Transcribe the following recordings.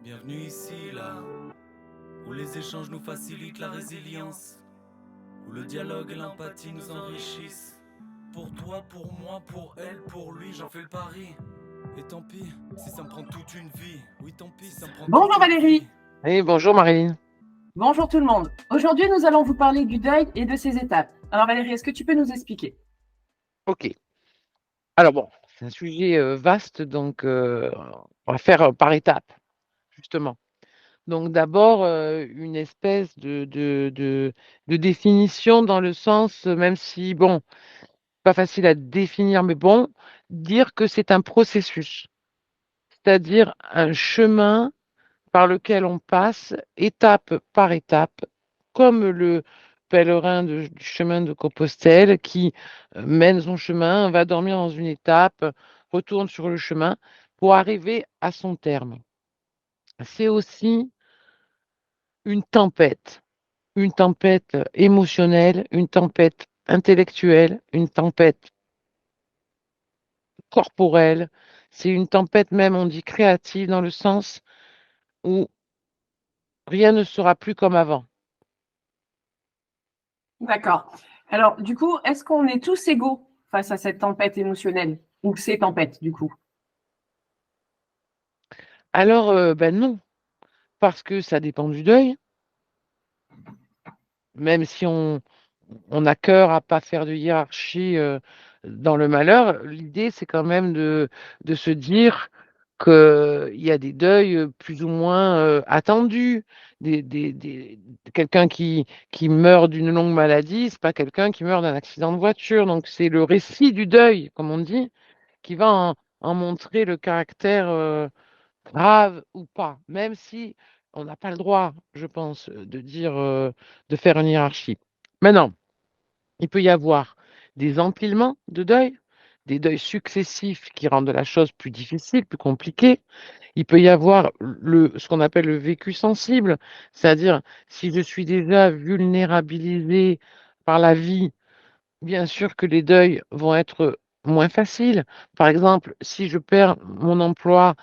Bienvenue ici, là, où les échanges nous facilitent la résilience, où le dialogue et l'empathie nous enrichissent. Pour toi, pour moi, pour elle, pour lui, j'en fais le pari. Et tant pis, si ça me prend toute une vie. Oui, tant pis, si ça me prend Bonjour toute une Valérie. vie. Oui, bonjour Marilyn. Bonjour tout le monde. Aujourd'hui, nous allons vous parler du deuil et de ses étapes. Alors Valérie, est-ce que tu peux nous expliquer? Ok. Alors bon, c'est un sujet vaste, donc on va faire par étapes, justement. Donc d'abord, une espèce de définition dans le sens, même si, bon, pas facile à définir, mais bon, dire que c'est un processus, c'est-à-dire un chemin par lequel on passe étape par étape, comme le pèlerin du chemin de Compostelle qui mène son chemin, va dormir dans une étape, retourne sur le chemin pour arriver à son terme. C'est aussi une tempête émotionnelle, une tempête intellectuelle, une tempête corporelle. C'est une tempête même, on dit créative, dans le sens où rien ne sera plus comme avant. D'accord. Alors du coup, est-ce qu'on est tous égaux face à cette tempête émotionnelle ou ces tempêtes du coup? Alors, ben non, parce que ça dépend du deuil, même si on a cœur à pas faire de hiérarchie, dans le malheur, l'idée, c'est quand même de se dire qu'il y a des deuils, plus ou moins, attendus. Des quelqu'un qui meurt d'une longue maladie, c'est pas quelqu'un qui meurt d'un accident de voiture, donc c'est le récit du deuil, comme on dit, qui va en montrer le caractère, grave ou pas, même si on n'a pas le droit, je pense, de dire, de faire une hiérarchie. Maintenant, il peut y avoir des empilements de deuil, des deuils successifs qui rendent la chose plus difficile, plus compliquée. Il peut y avoir ce qu'on appelle le vécu sensible, c'est-à-dire si je suis déjà vulnérabilisé par la vie, bien sûr que les deuils vont être moins faciles. Par exemple, si je perds mon emploi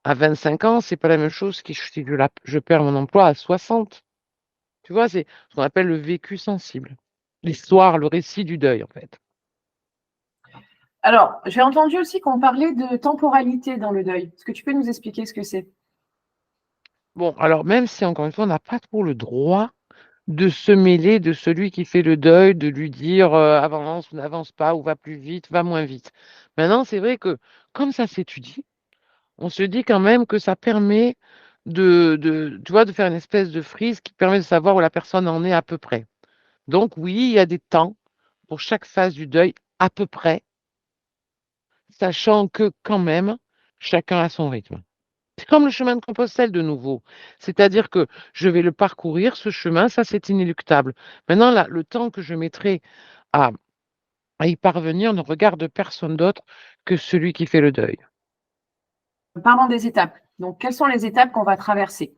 à 25 ans, c'est pas la même chose que si je perds mon emploi à 60. Tu vois, c'est ce qu'on appelle le vécu sensible. L'histoire, le récit du deuil, en fait. Alors, j'ai entendu aussi qu'on parlait de temporalité dans le deuil. Est-ce que tu peux nous expliquer ce que c'est? Bon, alors même si, encore une fois, on n'a pas trop le droit de se mêler de celui qui fait le deuil, de lui dire avance ou n'avance pas, ou va plus vite, va moins vite. Maintenant, c'est vrai que comme ça s'étudie, on se dit quand même que ça permet tu vois, de faire une espèce de frise qui permet de savoir où la personne en est à peu près. Donc oui, il y a des temps pour chaque phase du deuil à peu près, sachant que quand même, chacun a son rythme. C'est comme le chemin de Compostelle de nouveau. C'est-à-dire que je vais le parcourir, ce chemin, ça c'est inéluctable. Maintenant, là, le temps que je mettrai à, à y parvenir ne regarde personne d'autre que celui qui fait le deuil. Parlons des étapes. Donc, quelles sont les étapes qu'on va traverser?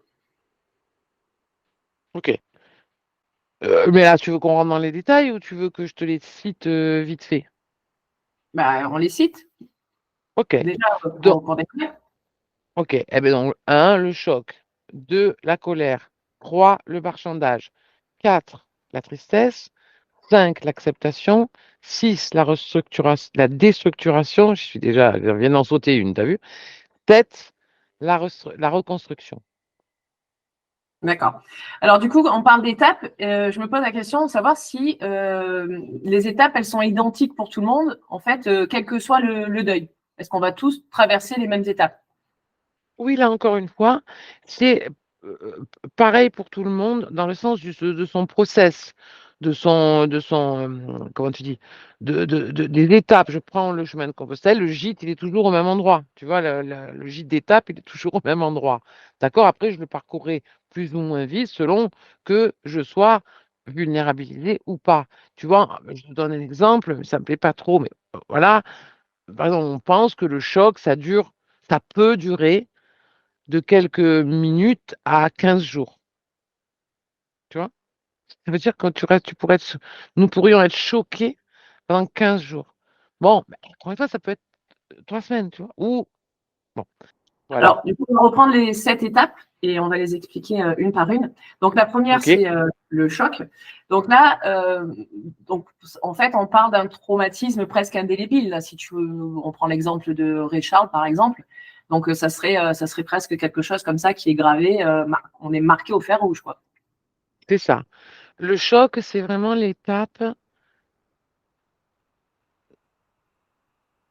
Ok. Mais là, tu veux qu'on rentre dans les détails ou tu veux que je te les cite vite fait? Bah, on les cite Ok. déjà Donc, pour décrire. ok. Eh bien, donc, 1, le choc. 2, la colère. 3, le marchandage. 4, la tristesse. 5, l'acceptation. 6, la déstructuration. Je viens d'en sauter une, t'as vu? 7, la reconstruction. D'accord. Alors du coup, on parle d'étapes. Je me pose la question de savoir si les étapes, elles sont identiques pour tout le monde, en fait, quel que soit le deuil. Est-ce qu'on va tous traverser les mêmes étapes? Oui, là encore une fois, c'est pareil pour tout le monde dans le sens de son process, comment tu dis, des étapes. Je prends le chemin de Compostelle, le gîte, il est toujours au même endroit. Tu vois, le gîte d'étape, il est toujours au même endroit. D'accord? Après, je le parcourrai plus ou moins vite selon que je sois vulnérabilisé ou pas. Tu vois, je te donne un exemple, ça me plaît pas trop, mais voilà. Par exemple, on pense que le choc, ça peut durer de quelques minutes à 15 jours, tu vois? Ça veut dire que tu restes tu pourrais être nous pourrions être choqués pendant 15 jours. Bon, bah, encore une fois, ça peut être 3 semaines, tu vois? Ou bon, voilà. Alors, du coup, on va reprendre les 7 étapes et on va les expliquer une par une. Donc, la première, Ok, c'est le choc. Donc là, en fait, on parle d'un traumatisme presque indélébile. Là, si tu veux, on prend l'exemple de Ray Charles, par exemple. Donc, ça serait presque quelque chose comme ça qui est gravé. On est marqué au fer rouge, quoi. c'est ça. Le choc, c'est vraiment l'étape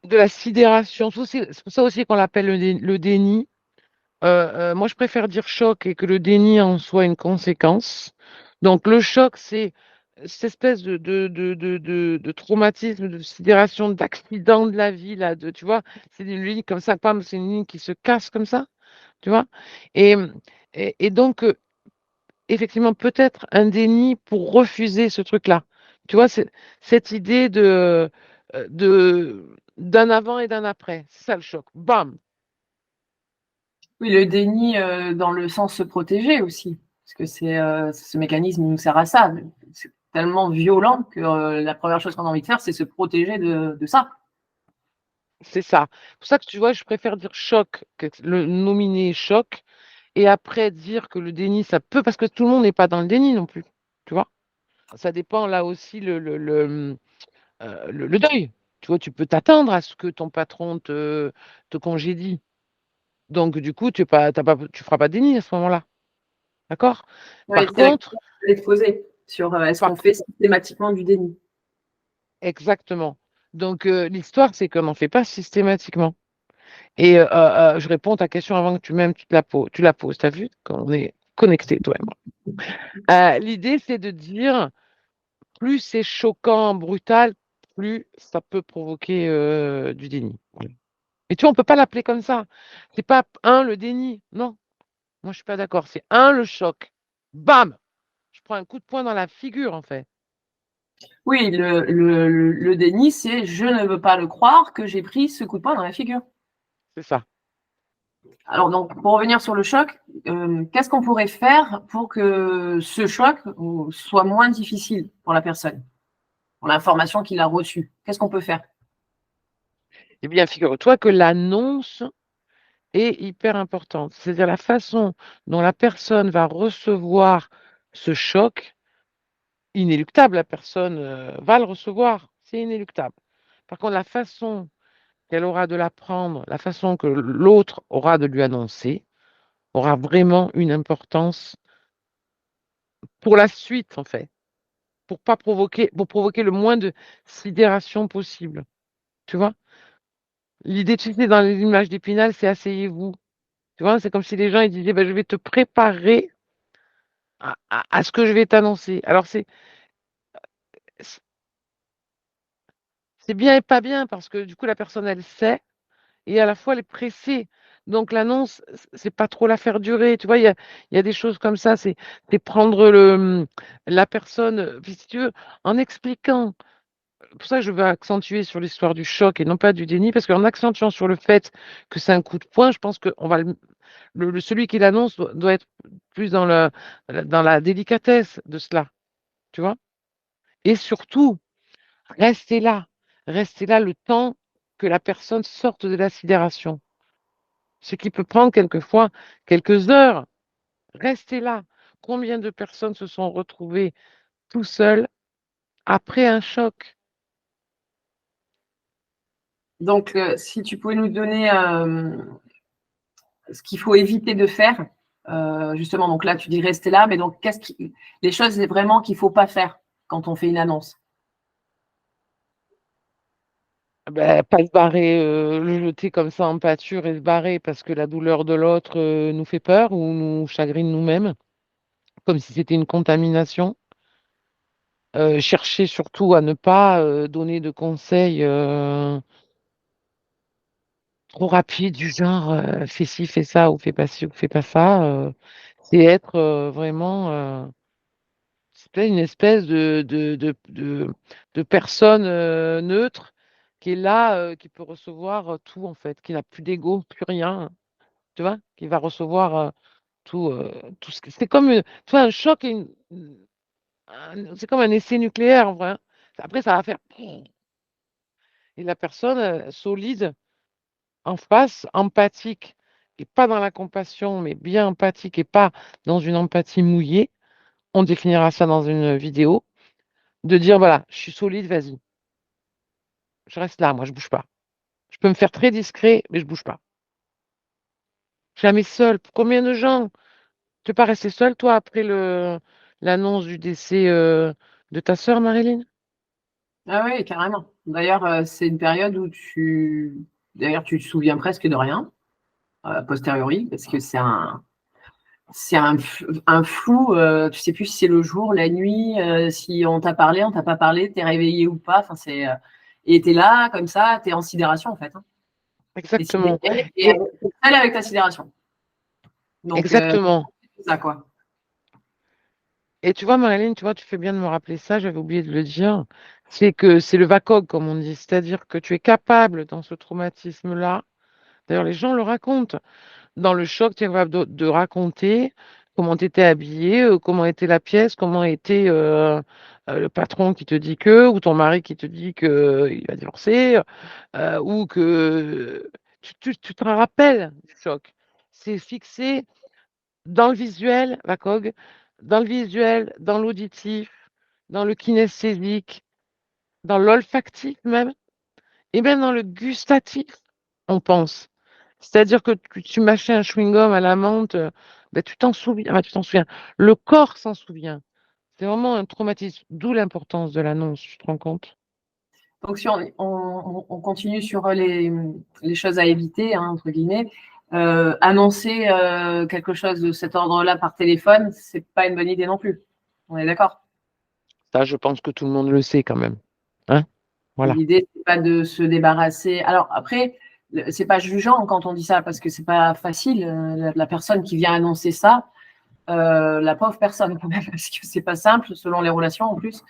de la sidération. C'est pour ça aussi qu'on l'appelle le déni. Moi, je préfère dire choc et que le déni en soit une conséquence. Donc, le choc, c'est cette espèce de traumatisme, de sidération, d'accident de la vie, là, tu vois, c'est une ligne comme ça, pam, c'est une ligne qui se casse comme ça, tu vois. Et, et donc, effectivement, peut-être un déni pour refuser ce truc-là. Tu vois, c'est cette idée d'un avant et d'un après. C'est ça le choc. Bam! Oui, le déni dans le sens se protéger aussi, parce que ce mécanisme nous sert à ça. C'est tellement violent que la première chose qu'on a envie de faire, c'est se protéger de ça. C'est ça. C'est pour ça que tu vois, je préfère dire choc, que le nominer choc, et après dire que le déni, ça peut, parce que tout le monde n'est pas dans le déni non plus. Tu vois? Ça dépend là aussi le deuil. Tu vois, tu peux t'attendre à ce que ton patron te congédie. Donc, du coup, tu feras pas de déni à ce moment-là. D'accord? Oui, Par c'est la contre, question que je voulais te poser sur est-ce par qu'on fait systématiquement du déni? exactement. Donc, l'histoire, c'est qu'on n'en fait pas systématiquement. Et je réponds à ta question avant que tu tu la poses. Tu as vu? Quand on est connectés, toi et moi. L'idée, c'est de dire, plus c'est choquant, brutal, plus ça peut provoquer du déni. Voilà. Et tu vois, on ne peut pas l'appeler comme ça. C'est pas le déni. Non, moi, je suis pas d'accord. C'est le choc. Bam! Je prends un coup de poing dans la figure, en fait. Oui, le déni, c'est je ne veux pas le croire que j'ai pris ce coup de poing dans la figure. C'est ça. Alors donc, pour revenir sur le choc, qu'est-ce qu'on pourrait faire pour que ce choc soit moins difficile pour la personne, pour l'information qu'il a reçue? Qu'est-ce qu'on peut faire? Eh bien, figure-toi que l'annonce est hyper importante. C'est-à-dire la façon dont la personne va recevoir ce choc, inéluctable, la personne va le recevoir, c'est inéluctable. Par contre, la façon qu'elle aura de l'apprendre, la façon que l'autre aura de lui annoncer, aura vraiment une importance pour la suite, en fait, pour provoquer le moins de sidération possible. Tu vois? L'idée, tu sais, dans les images d'Épinal, c'est asseyez-vous. Tu vois, c'est comme si les gens ils disaient ben, je vais te préparer à ce que je vais t'annoncer. Alors, c'est bien et pas bien parce que du coup, la personne, elle sait et à la fois, elle est pressée. Donc, l'annonce, c'est pas trop la faire durer. Tu vois, il y a des choses comme ça. C'est prendre la personne, puis si tu veux, en expliquant. Pour ça que je veux accentuer sur l'histoire du choc et non pas du déni, parce qu'en accentuant sur le fait que c'est un coup de poing, je pense que celui qui l'annonce doit être plus dans la délicatesse de cela. Tu vois? Et surtout, restez là. Restez là le temps que la personne sorte de la sidération. Ce qui peut prendre quelquefois quelques heures. Restez là. Combien de personnes se sont retrouvées tout seules après un choc? Donc, si tu pouvais nous donner ce qu'il faut éviter de faire, justement, donc là, tu dis rester là, mais donc, les choses vraiment qu'il ne faut pas faire quand on fait une annonce? Ben, pas se barrer, le jeter comme ça en pâture et se barrer parce que la douleur de l'autre nous fait peur ou nous chagrine nous-mêmes, comme si c'était une contamination. Chercher surtout à ne pas donner de conseils trop rapides du genre fais ci, fais ça, ou fais pas ci, ou fais pas ça. C'est être vraiment c'est une espèce de personne neutre qui est là, qui peut recevoir tout en fait, qui n'a plus d'ego, plus rien, tu vois, qui va recevoir tout ce que c'est comme tu vois, un choc, c'est comme un essai nucléaire en vrai, hein. Après, ça va faire et la personne solide en face, empathique et pas dans la compassion, mais bien empathique et pas dans une empathie mouillée, on définira ça dans une vidéo, de dire, voilà, je suis solide, vas-y, je reste là, moi, je bouge pas. Je peux me faire très discret, mais je bouge pas. Jamais seul. Combien de gens? Tu n'es pas resté seul, toi, après l'annonce du décès de ta sœur, Marilyn? Ah oui, carrément. D'ailleurs, c'est une période où d'ailleurs, tu te souviens presque de rien, a posteriori, parce que c'est un flou. Tu sais plus si c'est le jour, la nuit, si on t'a parlé, on t'a pas parlé, t'es réveillé ou pas. Enfin, et t'es là, comme ça, t'es en sidération, en fait, hein. T'es Exactement. sidéré et Et t'es seul avec ta sidération. Donc, exactement. c'est ça, quoi. Et tu vois, Marilyn, tu vois, tu fais bien de me rappeler ça, j'avais oublié de le dire. C'est que c'est le VACOG, comme on dit, c'est-à-dire que tu es capable dans ce traumatisme-là. D'ailleurs, les gens le racontent. Dans le choc, tu es capable de raconter comment tu étais habillé, comment était la pièce, comment était le patron qui te dit que, ou ton mari qui te dit qu'il va divorcer, ou que tu te rappelles du choc. C'est fixé dans le visuel, la COG, dans le visuel, dans l'auditif, dans le kinesthésique, dans l'olfactif même, et même dans le gustatif, on pense. C'est-à-dire que tu mâchais un chewing-gum à la menthe, ben, tu t'en souviens, enfin, tu t'en souviens. Le corps s'en souvient. C'est vraiment un traumatisme, d'où l'importance de l'annonce, tu te rends compte? Donc, si on continue sur les choses à éviter, hein, entre guillemets, annoncer quelque chose de cet ordre-là par téléphone, c'est pas une bonne idée non plus. On est d'accord? Ça, je pense que tout le monde le sait quand même. Hein? Voilà. L'idée, c'est pas de se débarrasser. Alors après, c'est pas jugeant quand on dit ça parce que c'est pas facile. La personne qui vient annoncer ça, la pauvre personne quand même, parce que c'est pas simple selon les relations en plus.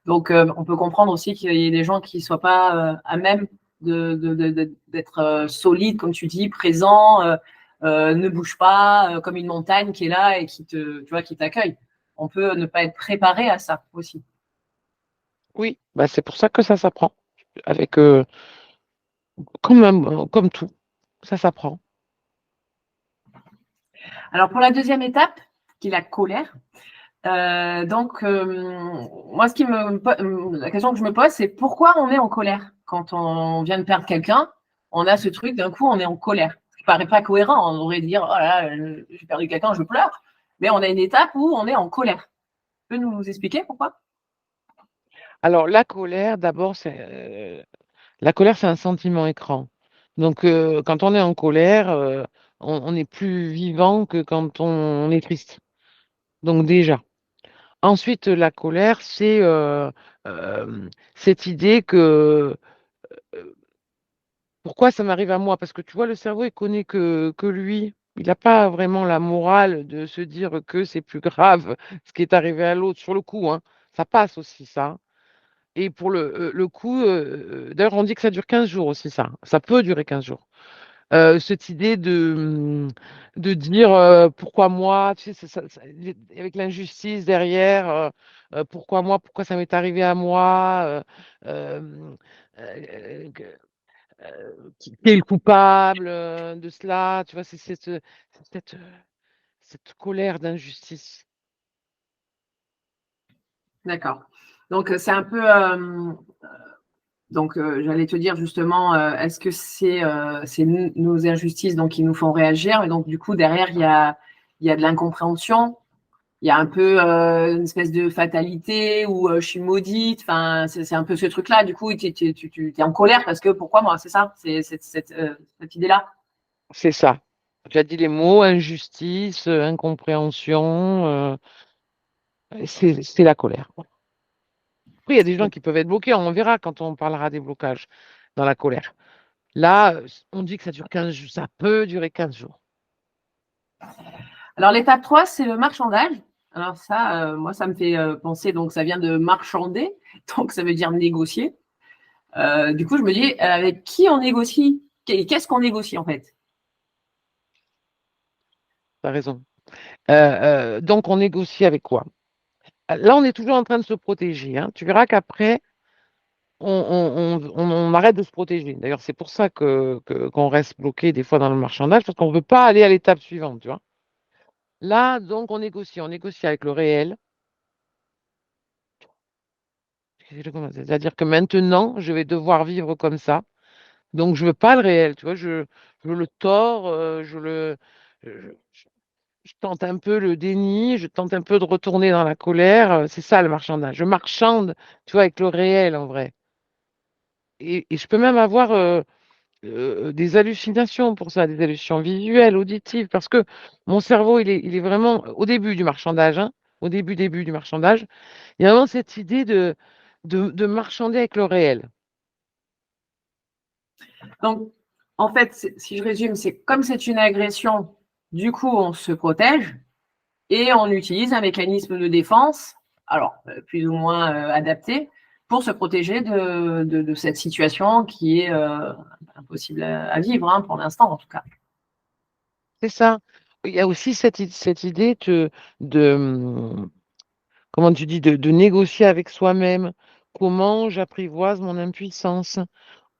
Donc, on peut comprendre aussi qu'il y ait des gens qui soient pas à même d'être solides, comme tu dis, présents, ne bouge pas, comme une montagne qui est là et tu vois, qui t'accueille. On peut ne pas être préparé à ça aussi. Oui, bah, c'est pour ça que ça s'apprend. Avec, comme tout, ça s'apprend. Alors, pour la deuxième étape, qui est la colère, donc, moi, la question que je me pose, c'est pourquoi on est en colère quand on vient de perdre quelqu'un. On a ce truc d'un coup, on est en colère. Ça paraît pas cohérent. On aurait dire, oh là, j'ai perdu quelqu'un, je pleure. Mais on a une étape où on est en colère. Tu peux nous expliquer pourquoi? Alors, la colère, c'est un sentiment écran. Donc, quand on est en colère, on est plus vivant que quand on est triste. Donc, déjà. Ensuite, la colère, c'est cette idée que pourquoi ça m'arrive à moi? Parce que tu vois, le cerveau, il connaît que lui. Il n'a pas vraiment la morale de se dire que c'est plus grave ce qui est arrivé à l'autre. Sur le coup, hein, ça passe aussi, ça. Et pour le coup, d'ailleurs, on dit que ça dure 15 jours aussi, ça. Ça peut durer 15 jours. Cette idée de dire pourquoi moi, tu sais, avec l'injustice derrière, pourquoi moi, pourquoi ça m'est arrivé à moi, euh, euh, qui est le coupable de cela, tu vois, c'est cette colère d'injustice. D'accord. Donc, c'est un peu. Donc, j'allais te dire justement, est-ce que c'est nos injustices donc, qui nous font réagir? Et donc, du coup, derrière, il y a de l'incompréhension. Il y a un peu une espèce de fatalité où je suis maudite. Enfin, c'est un peu ce truc-là. Du coup, tu es en colère parce que pourquoi moi? C'est ça? C'est cette idée-là? C'est ça. Tu as dit les mots, injustice, incompréhension, c'est la colère. Après, il y a des gens qui peuvent être bloqués. On verra quand on parlera des blocages dans la colère. Là, on dit que ça dure 15 jours. Ça peut durer 15 jours. Alors, l'étape 3, c'est le marchandage. Alors ça, moi, ça me fait penser, donc ça vient de marchander, donc ça veut dire négocier. Du coup, je me dis, avec qui on négocie? Qu'est-ce qu'on négocie en fait? Tu as raison. Donc, on négocie avec quoi? Là, on est toujours en train de se protéger, hein. Tu verras qu'après, on arrête de se protéger. D'ailleurs, c'est pour ça qu'on reste bloqué des fois dans le marchandage, parce qu'on ne veut pas aller à l'étape suivante, tu vois. Là, donc, on négocie avec le réel. C'est-à-dire que maintenant, je vais devoir vivre comme ça. Donc, je veux pas le réel, tu vois. Je le tords, je, je tente un peu le déni, je tente un peu de retourner dans la colère. C'est ça le marchandage. Je marchande, tu vois, avec le réel en vrai. Et je peux même avoir des hallucinations pour ça, des hallucinations visuelles, auditives, parce que mon cerveau, il est vraiment au début du marchandage, hein, au début du marchandage, il y a vraiment cette idée de marchander avec le réel. Donc, en fait, si je résume, c'est comme c'est une agression, du coup, on se protège et on utilise un mécanisme de défense, alors plus ou moins adapté, pour se protéger de cette situation qui est impossible à vivre, hein, pour l'instant en tout cas. C'est ça. Il y a aussi cette idée comment tu dis, de négocier avec soi-même. Comment j'apprivoise mon impuissance?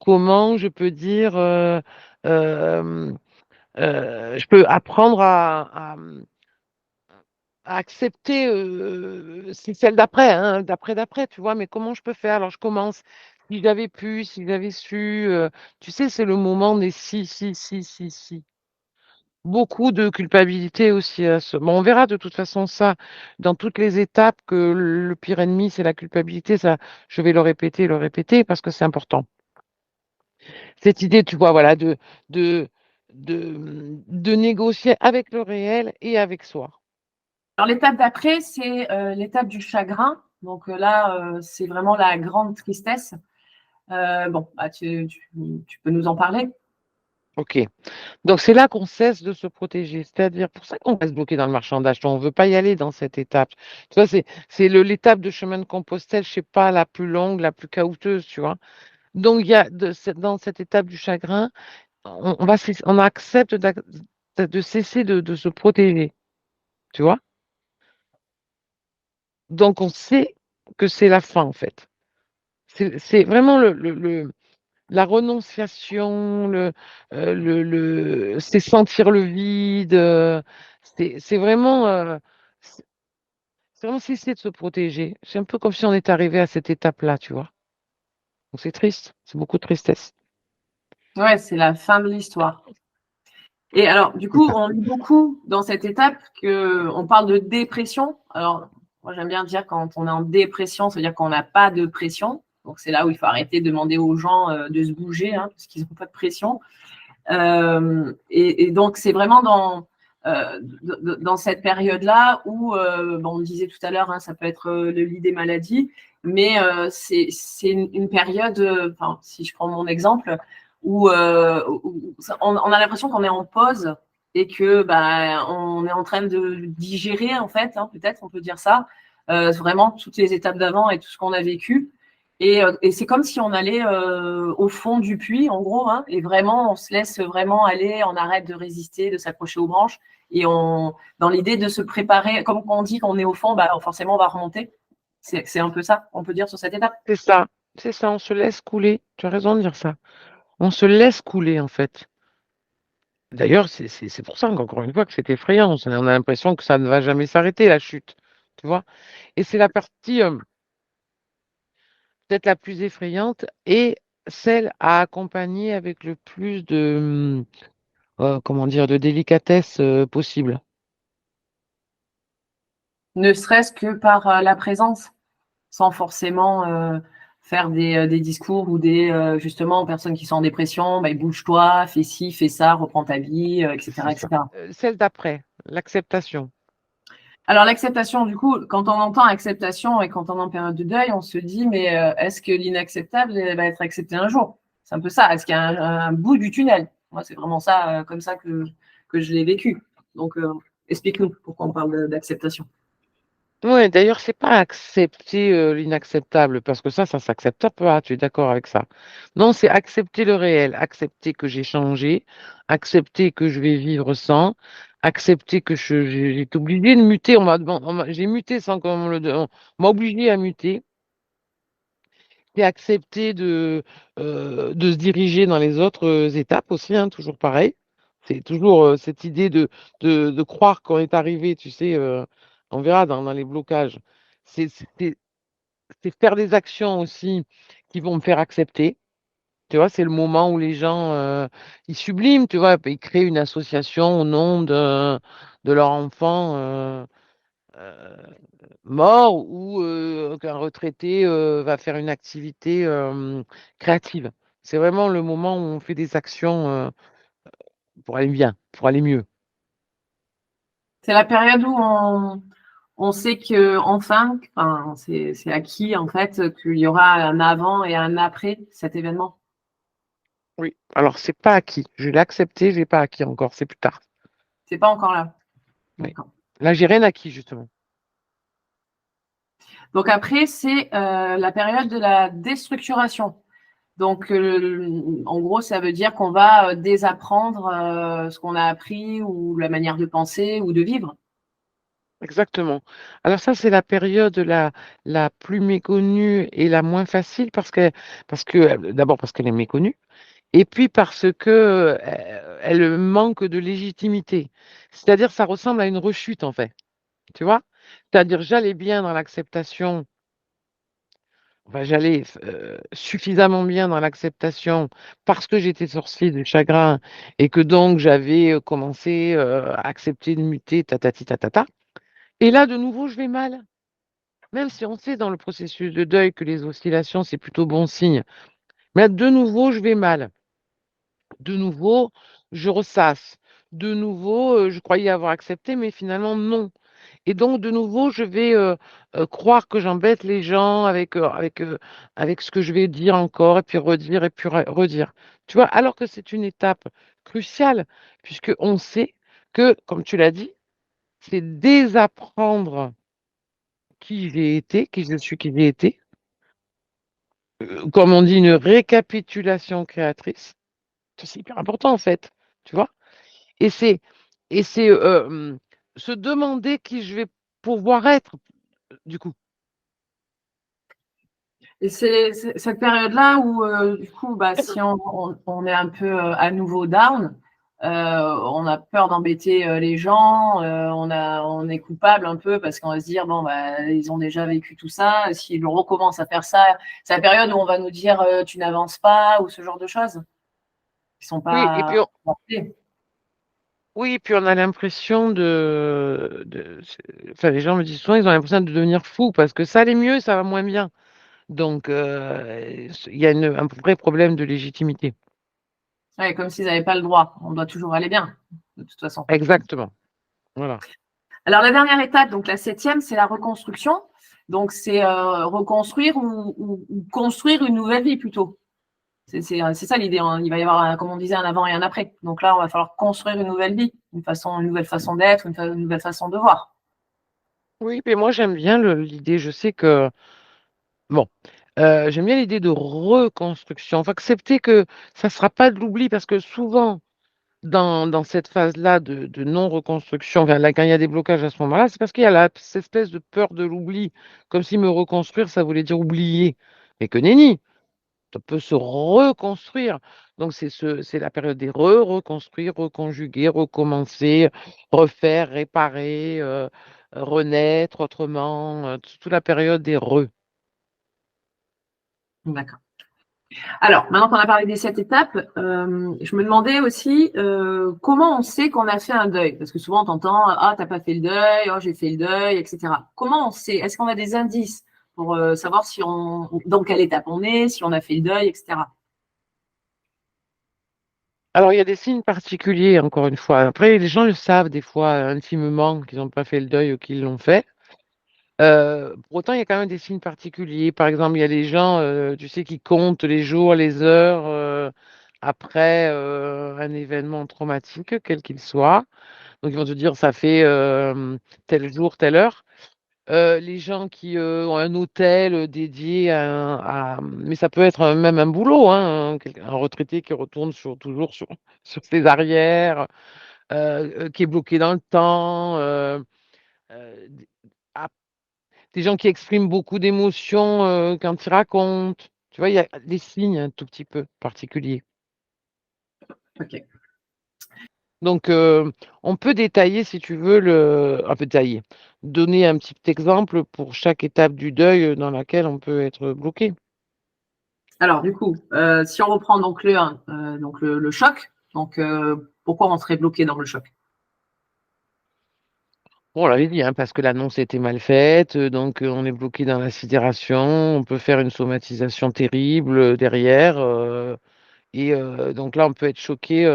Comment je peux dire, euh, je peux apprendre à accepter, c'est celle d'après, hein, d'après, tu vois, mais comment je peux faire? Alors je commence, si j'avais pu, si j'avais su, tu sais, c'est le moment des si. Beaucoup de culpabilité aussi. Bon, on verra de toute façon ça dans toutes les étapes que le pire ennemi, c'est la culpabilité. Ça, je vais le répéter parce que c'est important. Cette idée, tu vois, voilà, de, de négocier avec le réel et avec soi. Alors l'étape d'après, c'est l'étape du chagrin. Donc là, c'est vraiment la grande tristesse. Bon, bah, tu peux nous en parler. OK. Donc, c'est là qu'on cesse de se protéger. C'est-à-dire, pour ça qu'on reste bloqué dans le marchandage. On ne veut pas y aller dans cette étape. Tu vois, c'est l'étape de chemin de Compostelle, je ne sais pas, la plus longue, la plus caouteuse, tu vois. Donc, il y a dans cette étape du chagrin, on accepte de cesser de se protéger, tu vois. Donc, on sait que c'est la fin, en fait. C'est vraiment la renonciation, c'est sentir le vide, c'est vraiment, c'est vraiment cesser de se protéger. C'est un peu comme si on était arrivé à cette étape-là, tu vois. Donc c'est triste, c'est beaucoup de tristesse. Ouais, c'est la fin de l'histoire. Et alors, du coup, on lit beaucoup dans cette étape que on parle de dépression. Alors, moi, j'aime bien dire quand on est en dépression, ça veut dire qu'on n'a pas de pression. Donc, c'est là où il faut arrêter de demander aux gens de se bouger, hein, parce qu'ils n'ont pas de pression. Et donc, c'est vraiment dans cette période-là où, bon, on le disait tout à l'heure, hein, ça peut être le lit des maladies, mais c'est une période, enfin, si je prends mon exemple, où, où on a l'impression qu'on est en pause et que bah, on est en train de digérer, en fait, hein, peut-être on peut dire ça, vraiment toutes les étapes d'avant et tout ce qu'on a vécu. Et c'est comme si on allait au fond du puits, en gros, hein, et vraiment, on se laisse vraiment aller, on arrête de résister, de s'accrocher aux branches, et dans l'idée de se préparer, comme on dit qu'on est au fond, bah, forcément, on va remonter. C'est un peu ça, on peut dire, sur cette étape. C'est ça, c'est ça, on se laisse couler. Tu as raison de dire ça. On se laisse couler, en fait. D'ailleurs, c'est pour ça, qu'encore une fois, que c'est effrayant. On a l'impression que ça ne va jamais s'arrêter, la chute. Tu vois? Et c'est la partie peut-être la plus effrayante et celle à accompagner avec le plus comment dire, de délicatesse possible. Ne serait-ce que par la présence, sans forcément faire des discours ou justement, aux personnes qui sont en dépression, bah, bouge-toi, fais ci, fais ça, reprends ta vie, C'est etc., ça. etc. Celle d'après, l'acceptation. Alors l'acceptation, du coup, quand on entend acceptation et quand on est en période de deuil, on se dit, mais est-ce que l'inacceptable va être accepté un jour? C'est un peu ça. Est-ce qu'il y a un bout du tunnel? Moi, c'est vraiment ça, comme ça que je l'ai vécu. Donc, explique-nous pourquoi on parle d'acceptation. Oui, d'ailleurs, c'est pas accepter l'inacceptable, parce que ça s'accepte pas, tu es d'accord avec ça. Non, c'est accepter le réel, accepter que j'ai changé, accepter que je vais vivre sans, accepter que j'ai été obligé de muter. J'ai muté sans qu'on me on m'a obligé à muter. c'est accepter de se diriger dans les autres étapes aussi, hein, toujours pareil. C'est toujours cette idée de croire qu'on est arrivé, tu sais, on verra dans les blocages. C'est c'est faire des actions aussi qui vont me faire accepter. Tu vois, c'est le moment où les gens, ils subliment, tu vois, ils créent une association au nom de leur enfant euh, mort ou qu'un retraité va faire une activité créative. C'est vraiment le moment où on fait des actions pour aller bien, pour aller mieux. C'est la période où on sait que enfin, c'est acquis en fait qu'il y aura un avant et un après cet événement. Oui. Alors, c'est pas acquis. Je l'ai accepté, je l'ai pas acquis encore. C'est plus tard. C'est pas encore là. Oui. D'accord. Là, j'ai rien acquis, justement. Donc après, c'est la période de la déstructuration. Donc, en gros, ça veut dire qu'on va désapprendre ce qu'on a appris ou la manière de penser ou de vivre. Exactement. Alors ça, c'est la période la plus méconnue et la moins facile parce que d'abord parce qu'elle est méconnue et puis parce que elle manque de légitimité. C'est-à-dire, ça ressemble à une rechute en fait. Tu vois? C'est-à-dire, j'allais bien dans l'acceptation, enfin, j'allais suffisamment bien dans l'acceptation parce que j'étais sorcier de chagrin et que donc j'avais commencé à accepter de muter, tatati tatata. Et là, de nouveau, je vais mal. Même si on sait dans le processus de deuil que les oscillations, c'est plutôt bon signe. Mais là, de nouveau, je vais mal. De nouveau, je ressasse. De nouveau, je croyais avoir accepté, mais finalement, non. Et donc, de nouveau, je vais croire que j'embête les gens avec ce que je vais dire encore, et puis redire. Tu vois, alors que c'est une étape cruciale, puisque on sait que, comme tu l'as dit, c'est désapprendre qui j'ai été, qui je suis, qui j'ai été. Comme on dit, une récapitulation créatrice. Ça, c'est hyper important, en fait. Tu vois? Et c'est se demander qui je vais pouvoir être, du coup. Et c'est cette période-là où, du coup, bah, si on est un peu à nouveau down, on a peur d'embêter les gens, on est coupable un peu parce qu'on va se dire, bon, bah, ils ont déjà vécu tout ça, s'ils recommencent à faire ça, c'est la période où on va nous dire, tu n'avances pas, ou ce genre de choses qui sont Oui, et pas. puis oui, puis on a l'impression enfin, les gens me disent souvent, ils ont l'impression de devenir fous parce que ça allait mieux, ça va moins bien. Donc, il y a un vrai problème de légitimité. Ouais, comme s'ils n'avaient pas le droit. On doit toujours aller bien, de toute façon. Exactement. Voilà. Alors, la dernière étape, donc la septième, c'est la reconstruction. Donc, c'est reconstruire ou construire une nouvelle vie plutôt. C'est ça l'idée, hein. Il va y avoir, comme on disait, un avant et un après. Donc là, on va falloir construire une nouvelle vie, une nouvelle façon d'être, une nouvelle façon de voir. Oui, mais moi j'aime bien l'idée. Je sais que bon, j'aime bien l'idée de reconstruction. Faut accepter que ça ne sera pas de l'oubli parce que souvent, dans cette phase-là de non-reconstruction, enfin, là, quand il y a des blocages à ce moment-là, c'est parce qu'il y a cette espèce de peur de l'oubli, comme si me reconstruire, ça voulait dire oublier. Mais que nenni, ça peut se reconstruire. Donc, c'est la période des reconstruire, reconjuguer, recommencer, refaire, réparer, renaître autrement, toute la période des re. D'accord. Alors, maintenant qu'on a parlé des 7 étapes, je me demandais aussi comment on sait qu'on a fait un deuil. Parce que souvent, on entend ah, t'as pas fait le deuil, oh, j'ai fait le deuil, etc. Comment on sait? Est-ce qu'on a des indices pour savoir si dans quelle étape on est, si on a fait le deuil, etc. Alors, il y a des signes particuliers, encore une fois. Après, les gens le savent des fois intimement qu'ils n'ont pas fait le deuil ou qu'ils l'ont fait. Pour autant, il y a quand même des signes particuliers. Par exemple, il y a les gens, tu sais, qui comptent les jours, les heures après un événement traumatique, quel qu'il soit. Donc, ils vont te dire, ça fait tel jour, telle heure. Les gens qui ont un hôtel dédié mais ça peut être même un boulot, hein, un retraité qui retourne toujours sur ses arrières, qui est bloqué dans le temps. Euh, des ah, des gens qui expriment beaucoup d'émotions quand ils racontent. Tu vois, il y a des signes un tout petit peu particuliers. Ok. Donc, on peut détailler, si tu veux, un peu détailler, donner un petit exemple pour chaque étape du deuil dans laquelle on peut être bloqué. Alors, du coup, si on reprend donc le 1, donc le choc, donc pourquoi on serait bloqué dans le choc? Bon, on l'avait dit, hein, parce que l'annonce était mal faite, donc on est bloqué dans la sidération, on peut faire une somatisation terrible derrière, et donc là, on peut être choqué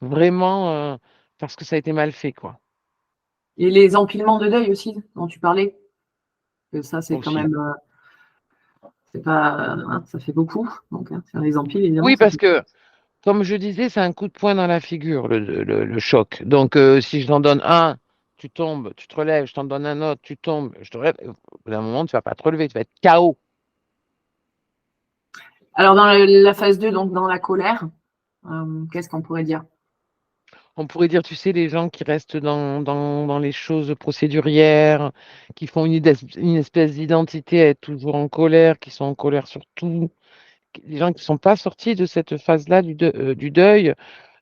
vraiment parce que ça a été mal fait, quoi. Et les empilements de deuil aussi, dont tu parlais, que ça, c'est quand Aussi. même, c'est pas, hein, ça fait beaucoup. Donc, sur les empiles, évidemment, Oui, ça parce fait. que, comme je disais, c'est un coup de poing dans la figure, le choc. Donc, si je t'en donne un, tu tombes, tu te relèves, je t'en donne un autre, tu tombes, je te relève, au bout d'un moment, tu vas pas te relever, tu vas être KO. Alors, dans la phase 2, donc dans la colère, qu'est-ce qu'on pourrait dire? On pourrait dire, tu sais, les gens qui restent dans les choses procédurières, qui font une espèce d'identité à être toujours en colère, qui sont en colère sur tout, les gens qui ne sont pas sortis de cette phase-là du deuil,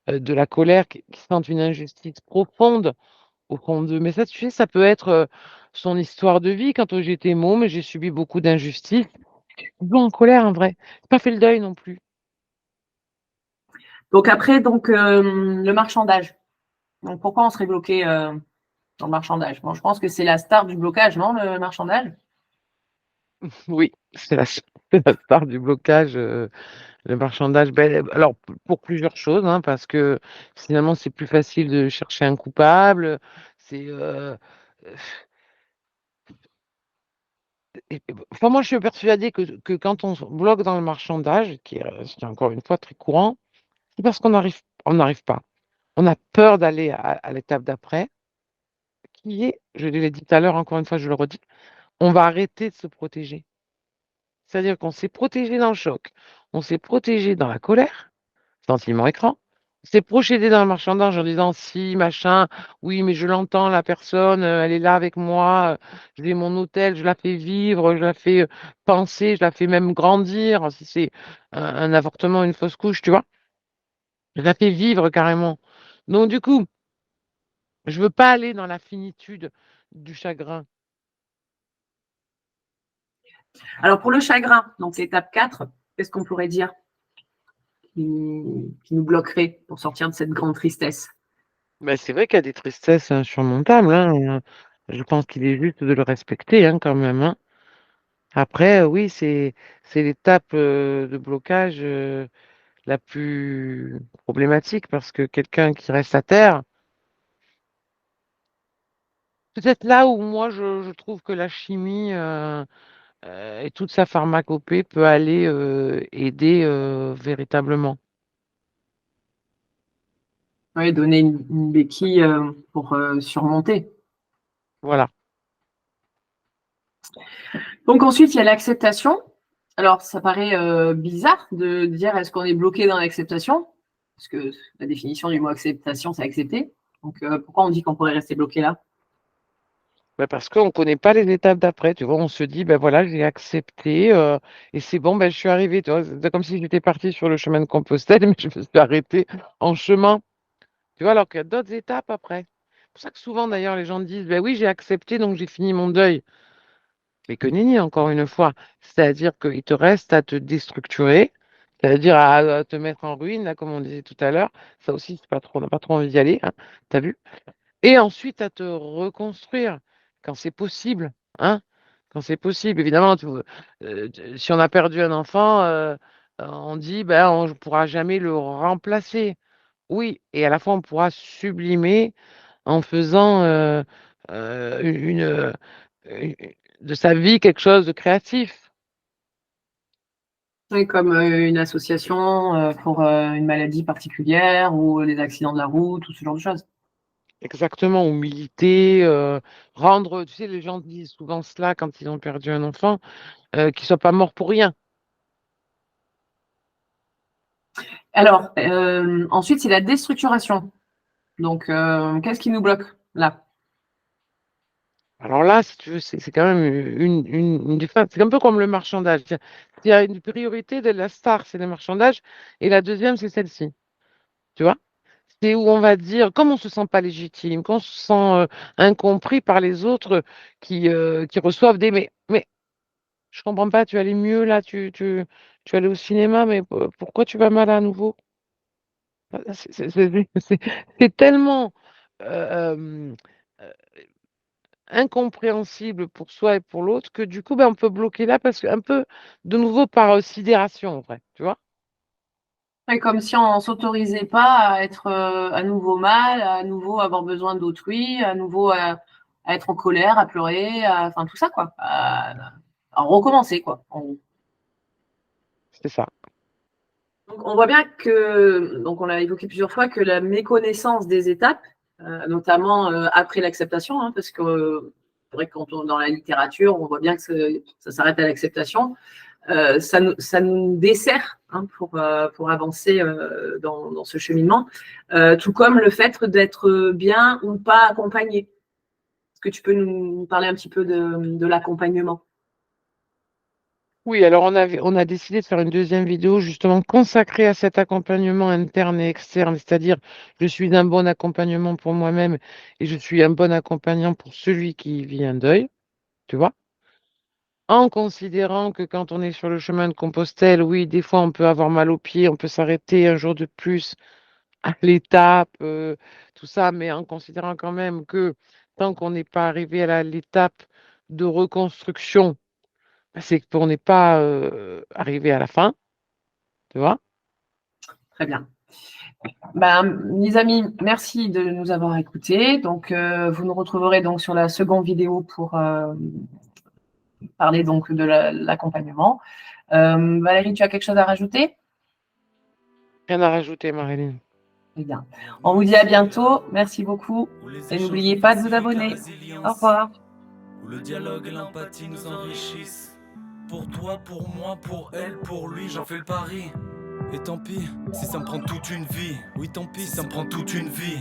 de la colère, qui sentent une injustice profonde au fond d'eux. Mais ça, tu sais, ça peut être son histoire de vie. Quand j'étais môme, j'ai subi beaucoup d'injustices. Toujours en colère, en vrai. J'ai pas fait le deuil non plus. Donc, après, donc, le marchandage. Donc, pourquoi on serait bloqué dans le marchandage? Bon, je pense que c'est la star du blocage, non, le marchandage? Oui, c'est la star du blocage. Le marchandage, ben, alors pour plusieurs choses, hein, parce que finalement c'est plus facile de chercher un coupable. C'est, enfin, moi je suis persuadée que quand on se bloque dans le marchandage, qui est encore une fois très courant, c'est parce on n'arrive pas. On a peur d'aller à l'étape d'après, qui est, je l'ai dit tout à l'heure, encore une fois je le redis, on va arrêter de se protéger. C'est-à-dire qu'on s'est protégé dans le choc, on s'est protégé dans la colère. Sentiment écran. C'est procédé dans le marchandage en disant si, machin, oui, mais je l'entends, la personne, elle est là avec moi, je vais mon hôtel, je la fais vivre, je la fais penser, je la fais même grandir, si c'est un avortement, une fausse couche, tu vois, je la fais vivre carrément. Donc, du coup, je veux pas aller dans la finitude du chagrin. Alors, pour le chagrin, donc l'étape 4, qu'est-ce qu'on pourrait dire qui nous bloquerait pour sortir de cette grande tristesse? Ben, c'est vrai qu'il y a des tristesses insurmontables, hein. Je pense qu'il est juste de le respecter, hein, quand même, hein. Après, oui, c'est l'étape de blocage la plus problématique parce que quelqu'un qui reste à terre, peut-être là où moi je trouve que la chimie et toute sa pharmacopée peut aller aider véritablement. Oui, donner une béquille pour surmonter. Voilà. Donc ensuite, il y a l'acceptation. Alors, ça paraît bizarre de dire est-ce qu'on est bloqué dans l'acceptation? Parce que la définition du mot acceptation, c'est accepter. Donc, pourquoi on dit qu'on pourrait rester bloqué là? Ben, parce qu'on ne connaît pas les étapes d'après. Tu vois, on se dit, ben voilà, j'ai accepté et c'est bon, ben, je suis arrivé. Tu vois, c'est comme si j'étais parti sur le chemin de Compostelle, mais je me suis arrêté en chemin. Tu vois, alors qu'il y a d'autres étapes après. C'est pour ça que souvent, d'ailleurs, les gens disent, ben oui, j'ai accepté, donc j'ai fini mon deuil. Mais que nenni, encore une fois. C'est-à-dire qu'il te reste à te déstructurer, c'est-à-dire à te mettre en ruine, là, comme on disait tout à l'heure. Ça aussi, c'est pas trop, on n'a pas trop envie d'y aller, hein, t'as vu? Et ensuite, à te reconstruire quand c'est possible, hein? Quand c'est possible, évidemment, si on a perdu un enfant, on dit, ben, on ne pourra jamais le remplacer. Oui, et à la fois, on pourra sublimer en faisant une- de sa vie quelque chose de créatif. Oui, comme une association pour une maladie particulière ou les accidents de la route ou ce genre de choses. Exactement, ou militer, rendre, tu sais, les gens disent souvent cela quand ils ont perdu un enfant, qu'il ne soit pas mort pour rien. Alors, ensuite, c'est la déstructuration. Donc, qu'est-ce qui nous bloque là? Alors là, si tu veux, c'est quand même une différence. C'est un peu comme le marchandage. Il y a une priorité de la star, c'est le marchandage, et la deuxième, c'est celle-ci. Tu vois? C'est où on va dire, comme on se sent pas légitime, qu'on se sent incompris par les autres qui reçoivent des mais je comprends pas, tu allais mieux là, tu allais au cinéma, mais pourquoi tu vas mal à nouveau? C'est tellement euh, euh, incompréhensible pour soi et pour l'autre que du coup, ben, on peut bloquer là parce que un peu de nouveau par sidération, en vrai, tu vois? Et comme si on s'autorisait pas à être à nouveau mal, à nouveau avoir besoin d'autrui, à nouveau à être en colère, à pleurer, enfin tout ça quoi, à recommencer quoi. C'est ça. Donc, on voit bien que, donc on l'a évoqué plusieurs fois, que la méconnaissance des étapes, notamment après l'acceptation, hein, parce que c'est vrai que quand on dans la littérature, on voit bien que ça s'arrête à l'acceptation. Ça nous dessert hein, pour avancer dans ce cheminement, tout comme le fait d'être bien ou pas accompagné. Est-ce que tu peux nous parler un petit peu de l'accompagnement? Oui, alors on a décidé de faire une deuxième vidéo justement consacrée à cet accompagnement interne et externe, c'est-à-dire je suis un bon accompagnement pour moi-même et je suis un bon accompagnant pour celui qui vit un deuil, tu vois, en considérant que quand on est sur le chemin de Compostelle, oui, des fois on peut avoir mal aux pieds, on peut s'arrêter un jour de plus à l'étape, tout ça, mais en considérant quand même que tant qu'on n'est pas arrivé à l'étape de reconstruction, bah, c'est qu'on n'est pas arrivé à la fin, tu vois. Très bien. Ben, les amis, merci de nous avoir écoutés. Donc, vous nous retrouverez donc sur la seconde vidéo pour parler donc de l'accompagnement. Valérie, tu as quelque chose à rajouter? Rien à rajouter, Marilyn. Eh bien, on vous dit à bientôt. Merci beaucoup. Et n'oubliez pas de vous abonner. Au revoir. Où le dialogue et l'empathie nous enrichissent. Pour toi, pour moi, pour elle, pour lui, j'en fais le pari. Et tant pis, si ça me prend toute une vie. Oui, tant pis, si ça me prend toute une vie.